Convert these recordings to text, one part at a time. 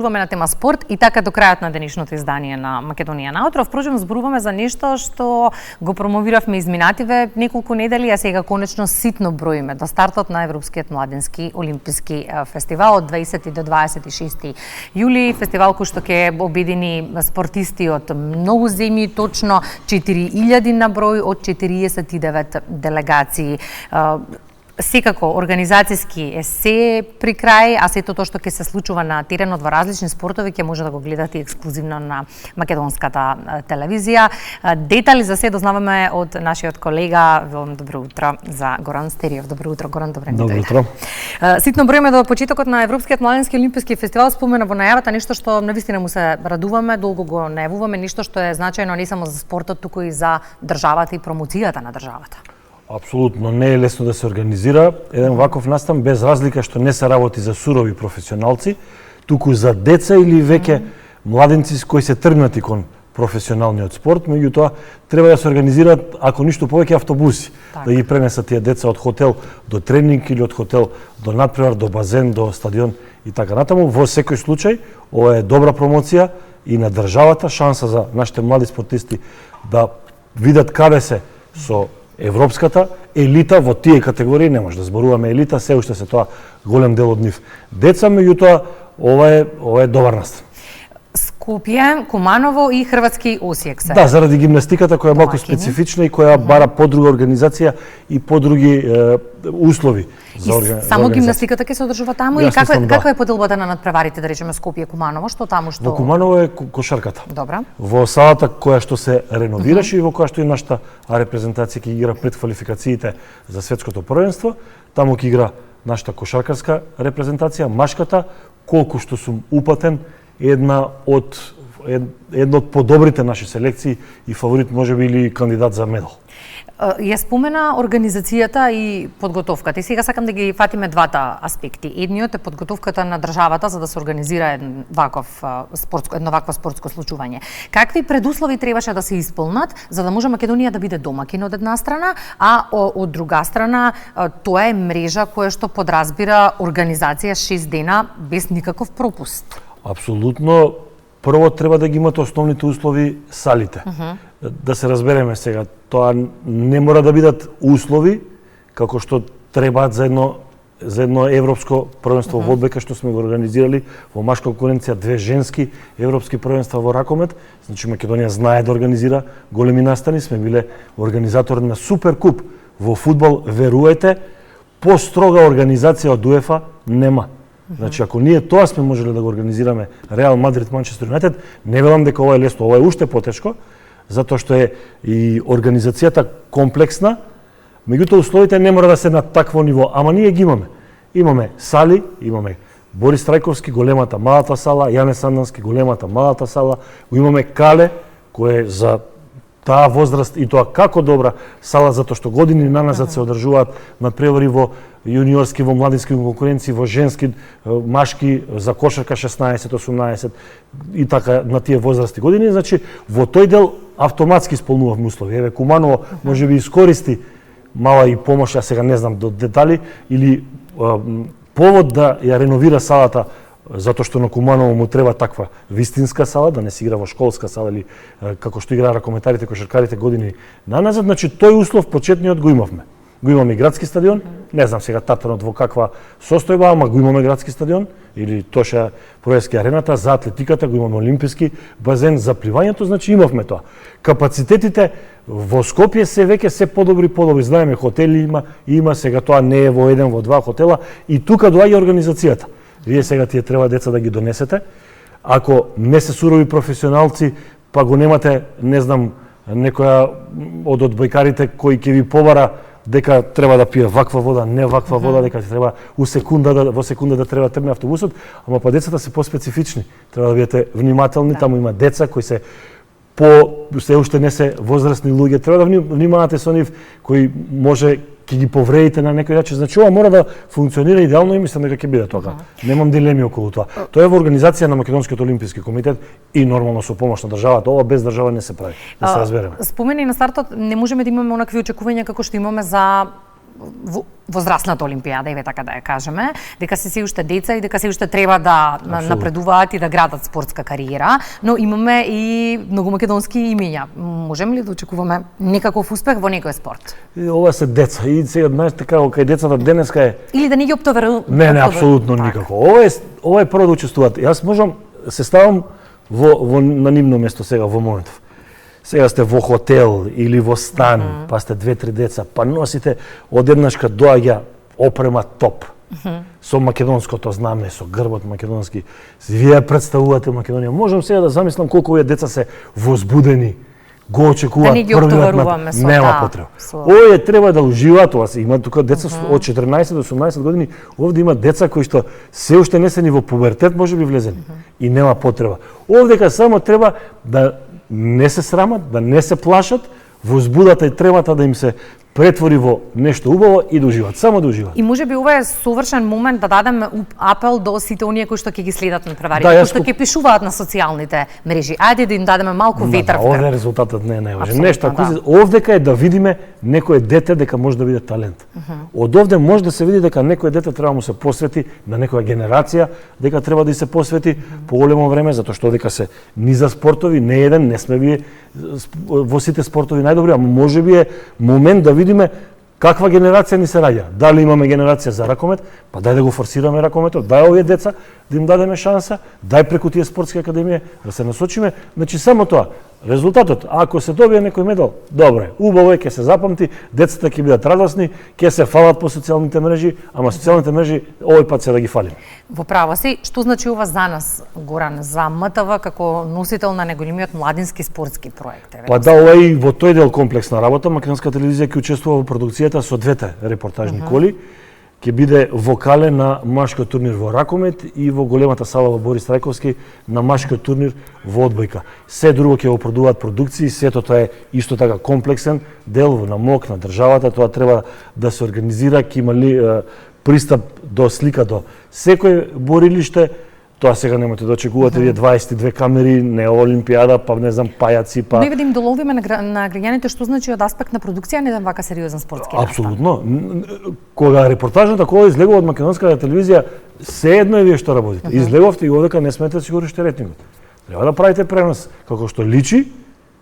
Зборуваме на тема спорт и така до крајот на денешното издание на Македонија наутро. Впрочем, зборуваме за нешто што го промовиравме изминативе неколку недели, а сега конечно ситно броиме до стартот на Европскиот младински олимписки фестивал од 20 до 26 јули. Фестивал кој што ќе обедини спортисти од многу земји, точно 4000 на број од 49 делегации. Секако, организацијски е се при крај, а сето тоа што ќе се случува на теренот во различни спортови ќе може да го гледате ексклузивно на македонската телевизија. Детали за се дознаваме од нашиот колега. Добро утро за Горан Стериев. Добро утро, Горан, добре ми дојде. Добро утро. Ситно броиме до почетокот на Европскиот младински олимписки фестивал. Спомена во најавата нешто што навистина му се радуваме, долго го најавуваме, нешто што е значајно не само за спортот, туку и за државата и промоцијата на државата. Апсолутно не е лесно да се организира еден ваков настан, без разлика што не се работи за сурови професионалци, туку за деца или веќе младенци кои се тргнати кон професионалниот спорт, меѓутоа треба да се организираат ако ништо повеќе автобуси, да ги пренесат тие деца од хотел до тренинг или од хотел до надпревар, до базен, до стадион и така натаму. Во секој случај ова е добра промоција и на државата, шанса за нашите млади спортисти да видат каде се со европската елита во тие категории. Не може да зборуваме елита, се уште се тоа голем дел од нив деца, меѓутоа ова е добар настан. Скопје, Куманово и хрватски Осијек се. Да, заради гимнастиката која е малку специфична и која бара подруга организација и подруги услови за организација. Само гимнастиката ќе се одржува таму и каква е поделбата на надпреварите, да речеме Скопје, Куманово, што таму што? Во Куманово е кошарката. Добра. Во салата која што се реновираше и во која што и нашата репрезентација ќе игра пред квалификациите за светското првенство, таму ќе игра нашата кошаркарска репрезентација, машката, колку што сум упатен, една од подобрите наши селекции и фаворит можеби или кандидат за медал. Ја спомена организацијата и подготовката. И сега сакам да ги фатиме двата аспекти. Едниот е подготовката на државата за да се организира едно вакво спортско случување. Какви предуслови требаше да се исполнат за да може Македонија да биде домакин од една страна, а од друга страна тоа е мрежа која што подразбира организација 6 дена без никаков пропуст? Апсолутно. Прво треба да ги имате основните услови салите. Да се разбереме сега, тоа не мора да бидат услови како што требаат за едно европско првенство во одбојка што сме го организирали во машка конкуренција, 2 женски европски првенства во ракомет. Значи Македонија знае да организира големи настани, сме биле организатор на Суперкуп во фудбал, веруете, построга организација од УЕФА нема. Значи, ако ние тоа сме можеле да го организираме Реал Мадрид, Манчестер Юнайтед, не велам дека ова е лесно, ова е уште потешко, затоа што е и организацијата комплексна, меѓутоа условите не мора да се на такво ниво, ама ние ги имаме. Имаме сали, имаме Борис Трајковски, големата малата сала, Јане Сандански, големата малата сала, го имаме Кале, кој е за таа возраст и тоа како добра сала, затоа што години наназад се одржуваат надпревари во јуниорски, во младински конкуренции, во женски, машки, за кошарка 16, 18 и така на тие возрасти години. Значи, во тој дел автоматски исполнувавме услови. Еве, Куманово може би искористи мала и помош, ја сега не знам до детали, или повод да ја реновира салата, затоа што на Куманово му треба таква вистинска сала, да не се игра во школска сала или како што играа ракометарите, кошаркарите години наназад. Значи, тој услов почетниот го имавме. Го имаме и градски стадион, не знам сега татанот во каква состојба, ама го имаме градски стадион, или Тоша Проевски арената, за атлетиката го имаме олимписки базен, за пливањето, значи имавме тоа. Капацитетите во Скопје се веќе се подобри, знаеме, хотели има сега тоа не е во еден, во два хотела, и тука доаѓа организацијата. Вие сега тие треба деца да ги донесете. Ако не се сурови професионалци, па го немате, не знам, некоја од одбојкарите кој ќе ви побара дека треба да пие ваква вода, не ваква вода, дека треба во секунда да треба тргне автобусот, ама па децата се поспецифични. Треба да бидете внимателни, таму има деца кои се се уште не се возрастни луѓе, треба да внимавате со нив кои може ќе ги повредите на некој начин. Значи ова мора да функционира идеално и мислам дека ќе биде тоа. Немам дилеми околу тоа. Тоа е во организација на Македонскиот олимписки комитет и нормално со помош на државата. Ова без држава не се прави. Да се разбереме. Спомени на стартот, не можеме да имаме онакви очекувања како што имаме за возрастната олимпијада, еве така да ја кажеме, дека се уште деца и дека се уште треба да напредуваат и да градат спортска кариера, но имаме и многу македонски имиња. Можеме ли да очекуваме некаков успех во некој спорт? Ова се деца и сега знаеш така кај децата денеска е или да не ги оптоваруваме? Не, апсолутно никако. Ова е прво да учествуваат. Јас можам се ставам на нивно место сега во моментов. Сега сте во хотел или во стан, па сте 2-3 деца, па носите одеднаш кога доаѓа опрема топ. Со македонското знаме, со грбот македонски. Вие представувате Македонија. Можам сега да замислам колку овие деца се возбудени, го очекуваат првиот мат. Нема потреба. Овие треба да уживаат, ова се има тука деца од 14 до 18 години, овде има деца кои што се уште не се ни во пубертет можеби влезени и нема потреба. Овдека само треба да не се срамат, да не се плашат, возбудата и требата да им се претвори во нешто убаво и да уживаат, само да уживаат. И можеби ова е совршен момент да дадеме апел до сите оние кои што ќе ги следат на преварите, кои што ќе пишуваат на социјалните мрежи. Ајде да им дадеме малку ветар в грб. Овде резултатот не е најважен. Нешто овдека е да видиме некое дете дека може да биде талент. Од овде може да се види дека некое дете треба му се посвети на некоја генерација, дека треба да се посвети поголемо време затоа што дека се низа спортови, не еден, не сме вие во сите спортови најдобри, а можеби е момент да видиме каква генерација ни се раѓа. Дали имаме генерација за ракомет, па дај да го форсираме ракометот, дај овие деца да им дадеме шанса, дај преку тие спортски академија да се насочиме. Значи само тоа. Резултатот, ако се добие некој медал, добро е, убаво е, ќе се запамти, децата ќе бидат радосни, ќе се фалат по социјалните мрежи, ама социјалните мрежи овој пат се да ги фалиме. Во право си, што значи ова за нас, Горан, за МТВ како носител на неголемиот младински спортски проект? Па да, ова е и во тој дел комплексна работа. Македонска телевизија ќе учествува во продукцијата со двете репортажни коли. Ќе биде вокале на машкиот турнир во ракомет и во големата сала во Борис Трајковски на машкиот турнир во одбојка. Се друго ќе го продуваат продукции, сето тоа е исто така комплексен дел на МОК, на државата, тоа треба да се организира, ќе има ли пристап до слика до секој борилиште. Тоа сега немате да очекувате, вие 22 камери, не олимпијада, па не знам пајаци, па. Не видим доловиме на граѓаните што значи од аспект на продукција не вака сериозен спортски настан. Апсолутно. Кога репортажната кола излегува од македонската телевизија, се едно е вие што работите. Излеговте и овдека не смете да си го решите рейтингот. Треба да правите пренос како што личи,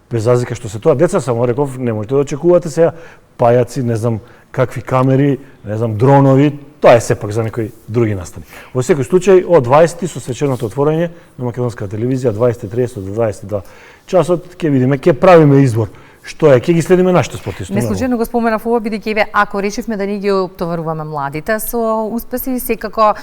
без разлика што се тоа деца, само реков, не можете да очекувате сега пајаци, не знам какви камери, не знам дронови, тоа е сепак за некои други настани. Во секој случај, од 20 со свеченото отворање на македонската телевизија, 20:30 до 22 часот, ќе видиме, ќе правиме избор. Што е, ќе ги следиме нашите спортисти. Не случајно го споменав ова, бидејќи еве ако решивме да ни ги оптоваруваме младите со успеси, секако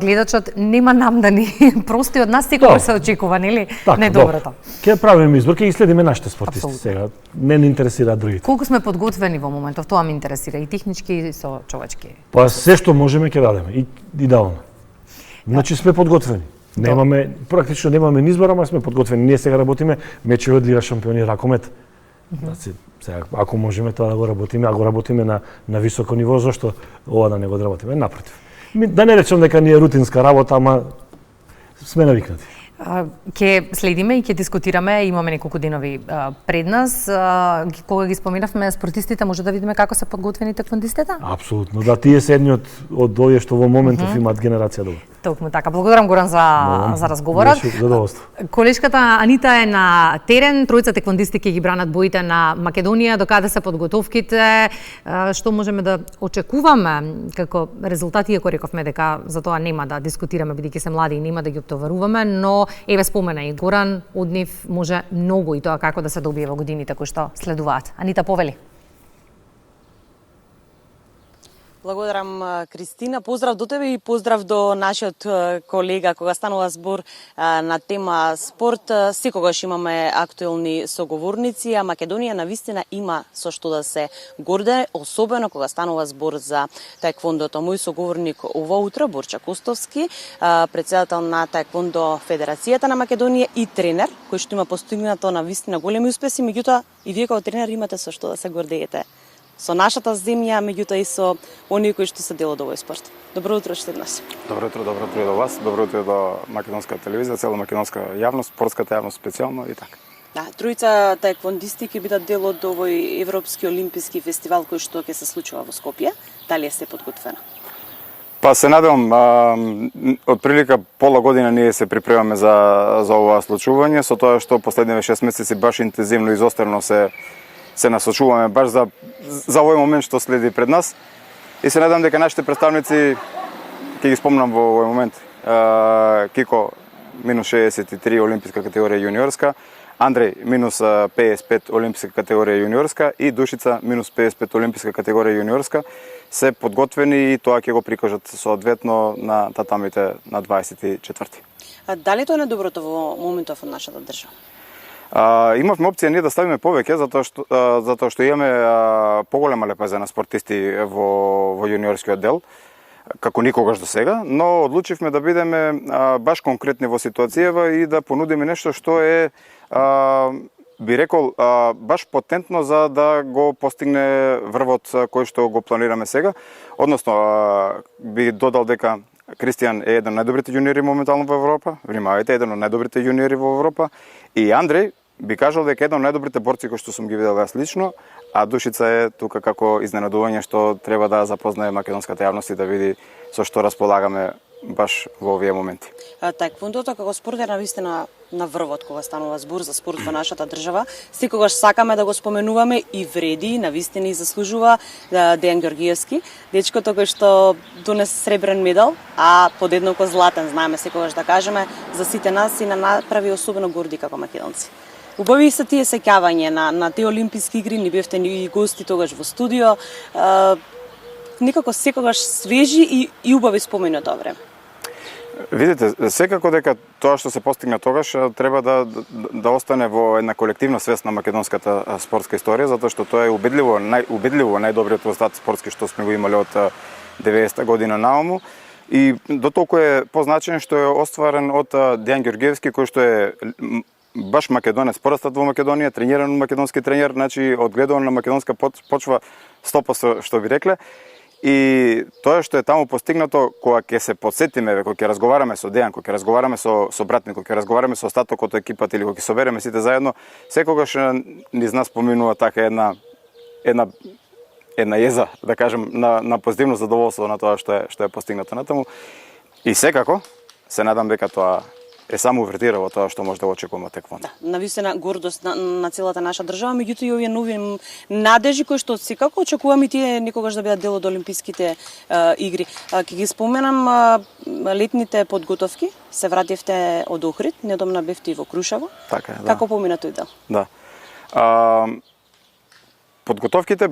гледачот нема нам да ни прости од нас, секој се очекува, нели? Не доброто. Ќе правиме избор, ќе ги следиме нашите спортисти сега. Не ни интересираат другите. Колку сме подготвени во моментов, тоа ме интересира и технички и со човечки. Па се што можеме ќе дадеме и даваме. Значи сме подготвени. Немаме практично немаме ни избор, ама сме подготвени. Ние сега работиме мечеви од Лига шампиони ракомет. Сега, ако можеме тоа да го работиме, а го работиме на високо ниво, зашто ова да не го работиме? Напротив. Да не речем дека ни е рутинска работа, ама сме навикнати. Ќе следиме и ќе дискутираме, имаме неколку денови пред нас. Кога ги споменавме спортистите, може да видиме како се подготвени таеквондистите? Апсолутно, да, тие се едни од овие што во моментов имаат генерација добра. Токму така. Благодарам, Горан, за разговорот. Задоволство. Колешката Анита е на терен, тројца таеквондисти ќе ги бранат боите на Македонија, докаде се подготовките, што можеме да очекуваме како резултати, иако рековме дека за тоа нема да дискутираме бидејќи се млади и нема да ги оптоваруваме, но еве спомена и Горан, од нив може многу и тоа како да се добие во годините кои што следуваат. Анита, повели. Благодарам, Кристина. Поздрав до тебе и поздрав до нашиот колега. Кога станува збор на тема спорт, секогаш имаме актуелни соговорници, а Македонија навистина има со што да се горде, особено кога станува збор за таеквондото. Мој соговорник ова утро, Борча Костовски, претседател на Таеквондо Федерацијата на Македонија и тренер, кој што има постигнато навистина големи успеси, меѓутоа и вие како тренер имате со што да се гордеете. Со нашата земја, меѓутоа и со оние кои што се дел од овој спорт. Добро утро што еднаш. Добро утро до вас, добро утро до македонската телевизија, цела македонска јавност, спортската јавност специјално и така. Да, тројца таеквондисти ќе бидат дел од овој Европски олимписки фестивал кој што ќе се случува во Скопје. Дали сте подготвена? Па се надевам, од прилика пола година ние се припремаме за ова случување, со тоа што последниве 6 месеци баш интензивно и изострено се насочуваме баш за овој момент што следи пред нас. И се надевам дека нашите представници, ќе ги спомнам во овој момент, Кико минус 63 олимписка категорија јуниорска, Андреј минус 55 олимписка категорија јуниорска и Душица минус 55 олимписка категорија јуниорска се подготвени и тоа ќе го прикажат соодветно на татамите на 24. А дали тоа е најдоброто во моментов од нашата држава? Имавме опција ние да ставиме повеќе затоа што имаме поголема лепеза на спортисти во јуниорскиот дел како никогаш до сега, но одлучивме да бидеме баш конкретни во ситуацијава и да понудиме нешто што е би рекол баш потентно за да го постигне врвот кој што го планираме сега. Односно би додал дека Кристијан е еден од најдобрите јуниори моментално во Европа, внимавајте, еден од најдобрите јуниори во Европа, и Андреј би кажал дека еден од најдобрите борци кои што сум ги видел јас лично, а Душица е тука како изненадување што треба да запознае македонската јавност и да види со што располагаме баш во овие моменти. Таеквондото како спорт е навистина на врвот кога станува збор за спорт во нашата држава. Секогаш сакаме да го споменуваме и вреди, навистина и заслужува Дејан Ѓоргиевски, дечкото кој што донес сребрен медал, а подеднакво златен, знаеме секогаш да кажеме, за сите нас и на направи особено горди како македонци. Убави се тие сеќавање на тие олимписки игри, ни бевте и гости тогаш во студио. Некако секогаш свежи и убави спомени од тоа време. Видите, секако дека тоа што се постигна тогаш треба да остане во една колективна свест на македонската спортска историја, затоа што тоа е убедливо најдобриот резултат спортски што сме го имале од 90-та година наому. И дотолку е позначен што е остварен од Дејан Ѓоргиевски, кој што е баш македонец, порастат во Македонија, трениран македонски тренер, значи одгледуван на македонска почва 100%, што би рекле. И тоа што е таму постигнато, кога ќе се подсетиме, кога ќе разговараме со Дејан, кога ќе разговараме со братник, кога ќе разговараме со остатокот од екипата или кога ќе собереме сите заедно, секогаш низ нас поминува така една језа, да кажем, на позитивно задоволство на тоа што е постигнато натаму. И секако се надам дека тоа е само увертира во тоа што може да очекуваме од таеквондо. Да, навистина гордост на целата наша држава, меѓутоа и овие нови надежи кои што секако очекуваме и тие некогаш да бидат дел од олимписките игри. Ќе ги споменам летните подготовки, се вративте од Охрид, недомна бевте и во Крушево. Така е, да. Како помина тој дел? Да. Подготовките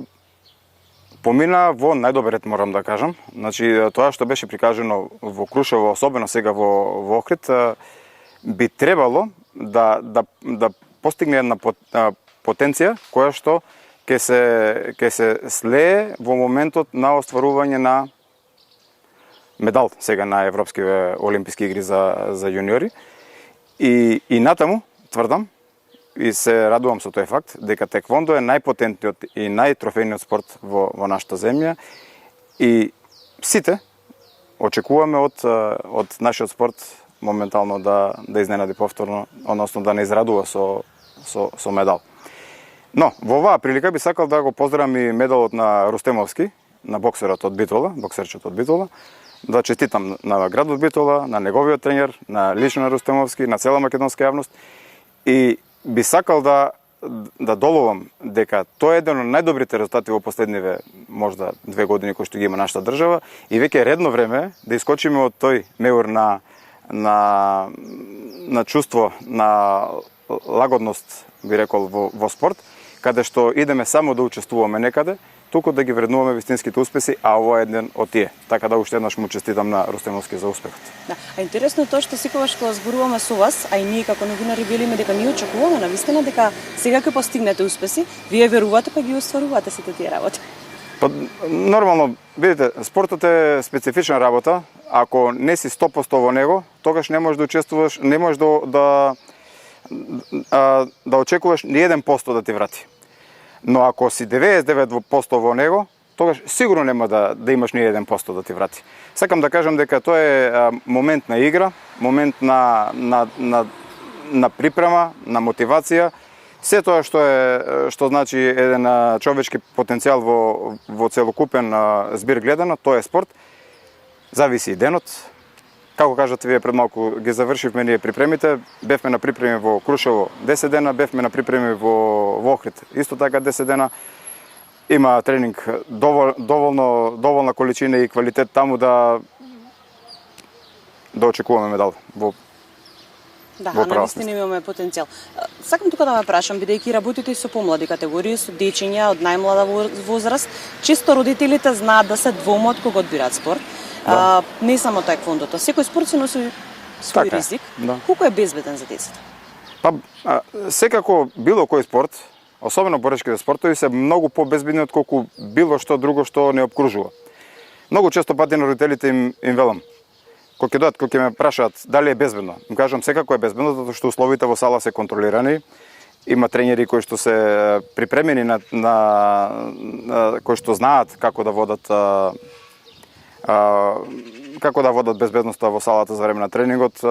помина во најдобар ред, морам да кажам. Значи, тоа што беше прикажано во Крушево, особено сега во Охрид, би требало да постигне една потенција која што ќе се слее во моментот на остварување на медал сега на Европски олимписки игри за јуниори. И натаму тврдам и се радувам со тој факт дека таеквондо е најпотентниот и најтрофејниот спорт во нашата земја и сите очекуваме од нашиот спорт моментално да изненади повторно, односно да не израдува со медал. Но во оваа прилика би сакал да го поздравам и медалот на Рустемовски, на боксерчот од Битола, да честитам на градот Битола, на неговиот тренер, на лично на Рустемовски, на цела македонска јавност и би сакал да доловам дека тоа е еден од најдобрите резултати во последниве можда 2 години кои што ги има нашата држава и веќе е редно време да искочиме од тој меур на чувство, на лагодност, би рекол, во спорт, каде што идеме само да учествуваме некаде, туку да ги вреднуваме вистинските успеси, а ова е еден од тие. Така да уште еднаш му честитам на Рустемовски за успехот. Да, а интересно е тоа што секогаш кога зборуваме со вас, а и ние како новинари велиме дека ние очекуваме навистина дека сега ќе постигнете успеси, вие верувате па ги остварувате сите тие работи. Па нормално, видите, спортот е специфична работа. Ако не си 100% во него, тогаш не можеш да учествуваш, не можеш да очекуваш ни 1% да ти врати. Но ако си 99% во него, тогаш сигурно нема да имаш ни 1% да ти врати. Сакам да кажам дека тоа е момент на игра, момент на припрема, на мотивација Се тоа што значи еден човечки потенцијал во целокупен збир гледано, тоа е спорт. Зависи и денот. Како кажате вие пред малку ги завршивме ние припремите, бевме на припреми во Крушево 10 дена, бевме на припреми во Охрид исто така 10 дена. Има тренинг доволна количина и квалитет таму да очекуваме медал во наистина имаме потенцијал. Сакам тука да ме прашам, бидејќи работите и со помлади категории, со дечиња од најмлада возраст, често родителите знаат да се двомат кога одбираат спорт. Да. Не само таеквондото, секој спорт си носи свој ризик. Да. Колку е безбеден за децата? Секако било кој спорт, особено борешките спортови, се многу побезбедни од колку било што друго што не обкружува. Многу често пати на родителите им велам, кога ќе ме прашаат дали е безбедно, им кажам секако е безбедно, затоа што условите во сала се контролирани. Има тренери кои што се припремени кои што знаат како да водат безбедноста во салата за време на тренингот,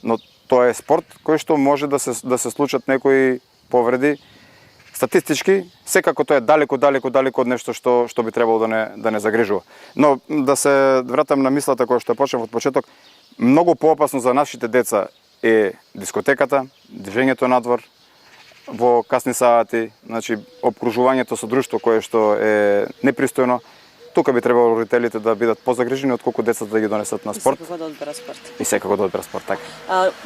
но тоа е спорт кој што може да се случат некои повреди. Статистички, секако тоа е далеку од нешто што би требало да не загрижува. Но да се вратам на мислата која што почнав од почеток, многу поопасно за нашите деца е дискотеката, движењето надвор во касни сати, значи обкружувањето со друштво кое што е непристојно. Тука би требало родителите да бидат позагрижени отколку децата да ги донесат на спорт. И секако да одбера спорт. И секако да одбера спорт, така.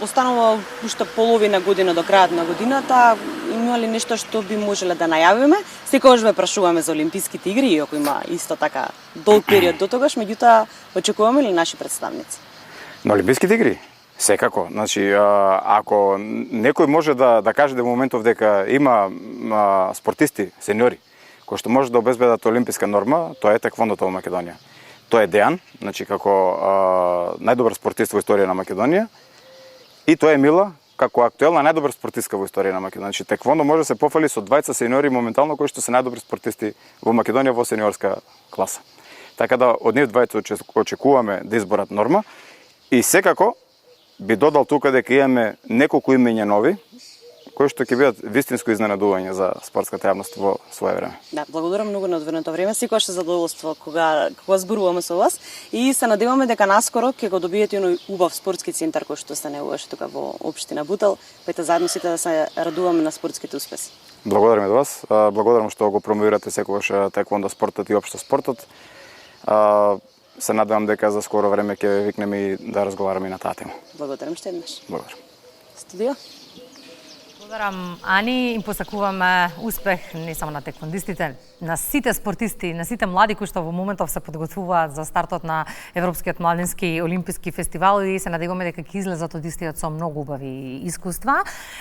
Останува уште половина година до крајот на годината. Има ли нешто што би можеле да најавиме? Секогаш ве прашуваме за Олимписките игри, иако има исто така долг период до тогаш, меѓутоа очекуваме ли наши представници? На Олимписките игри? Секако. Значи, ако некој може да каже до моментов дека има спортисти, сениори, кои што може да обезбедат олимписка норма, тоа е таеквондото во Македонија. Тоа е Дејан, значи како најдобар спортист во историја на Македонија, и тоа е Мила, како актуелна најдобар спортистка во историја на Македонија. Значи таеквондо може да се пофали со двајца сениори моментално кои што се најдобри спортисти во Македонија во сениорска класа. Така да од нив двајца очекуваме да изборат норма и секако би додал тука дека имаме неколку имења нови кои што ќе бидат вистинско изненадување за спортската јавност во свое време. Да, благодарам многу на одвоеното време. Секогаш е задоволство кога зборуваме со вас и се надеваме дека наскоро ќе го добиете оној убав спортски центар кој што се најуваше тука во општина Бутел. Пете заедно сите да се радуваме на спортските успеси. Благодарам и до вас. Благодарам што го промовирате секогаш таеквондо спортот и општо спортот. Се надевам дека за скоро време ќе викнеме и да разговараме и на таа тема. Благодарам што еднаш. Благодарам. Студио. Благодарам, Ани, им посакуваме успех не само на таеквондистите, на сите спортисти, на сите млади кои што во моментов се подготвуваат за стартот на Европскиот младински олимписки фестивал и се надеваме дека ќе излезат од истиот со многу убави искуства.